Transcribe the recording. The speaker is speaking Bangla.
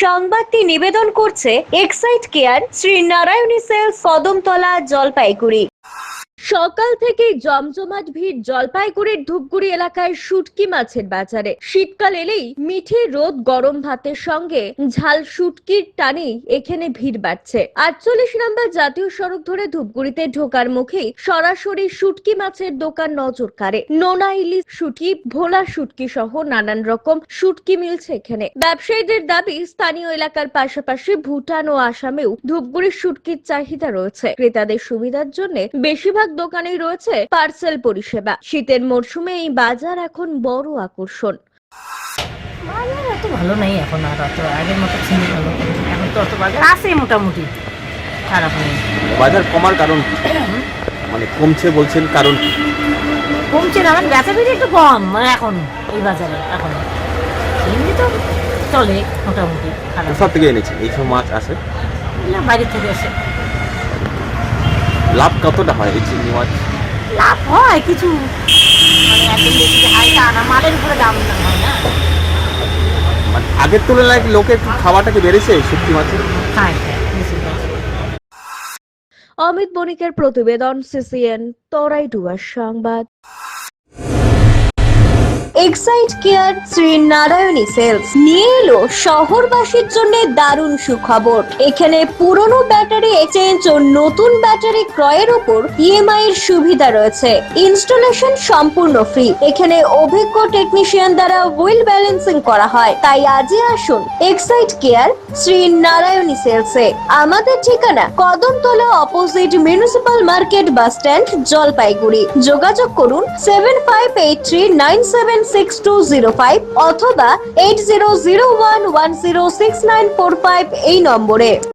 সংবাদটি নিবেদন করছে Exide care Shrinarayani sales, Kadamtala, Jalpaiguri. সকাল থেকেই জমজমাট ভিড় জলপাইগুড়ির ধূপগুড়ি এলাকায় শুটকি মাছের বাজারে। শীতকাল এলেই মিঠে রোদ গরম ভাতের সঙ্গে ঝাল শুটকির টানেই এখানে ভিড় বাড়ছে। 48 নম্বর জাতীয় সড়ক ধরে ধূপগুড়িতে ঢোকার মুখেই সরাসরি শুটকি মাছের দোকান নজর কাড়ে। নোনা ইলিশ শুটকি, ভোলা শুটকি সহ নানান রকম শুটকি মিলছে এখানে। ব্যবসায়ীদের দাবি, স্থানীয় এলাকার পাশাপাশি ভুটান ও আসামেও ধূপগুড়ির শুটকির চাহিদা রয়েছে। ক্রেতাদের সুবিধার জন্য বেশিরভাগ দোকানেই রয়েছে পার্সেল পরিষেবা। শীতের মরশুমে এই বাজার এখন বড় আকর্ষণ। বাজার এত ভালো নেই এখন, আর অত আগের মতো ছিল ভালো। এখন তো অত বাজার আছে, মোটামুটি খারাপ নেই। বাজার কমার কারণ কি? মানে কমছে বলছেন, কারণ কমছে না, মানে বেচা বিক্রি একটু কম মানে এখন এই বাজারে। এখন এমনি তো চলে মোটামুটি, খারাপ। সব থেকে এনেছে এইসব মাছ আসে, এগুলো বাইরে থেকে আসে। লাভ কতটা হয় এই চিংড়ি মাছ? লাভ হয় কিছু, মানে একদিন বেশি হাই তা না, মালের উপরে দাম না হয় না। মানে আগের তুলনায় কি লোকের খাওয়াটা কি বেড়েছে শুটকি মাছের? খায় বেশি খায়। অমিত বণিকের প্রতিবেদন, সিসিএন, তরাইডুয়ার সংবাদ। এক্সাইড কেয়ার শ্রীনারায়ণী সেলস নিয়ে এলো শহরবাসীর জন্য দারুণ সুখবর। এখানে পুরনো ব্যাটারি এক্সচেঞ্জ ও নতুন ব্যাটারি ক্রয়ের উপর ইএমআই এর সুবিধা রয়েছে। ইনস্টলেশন সম্পূর্ণ ফ্রি। এখানে অভিজ্ঞ টেকনিশিয়ান দ্বারা হুইল ব্যালেন্সিং করা হয়। তাই আজই আসুন এক্সাইড কেয়ার শ্রীনারায়ণী সেলসে। আমাদের ঠিকানা Kadamtala, opposite municipal market, bus stand, Jalpaiguri. যোগাযোগ করুন 7583976205 অথবা 8001106945 এই নম্বরে।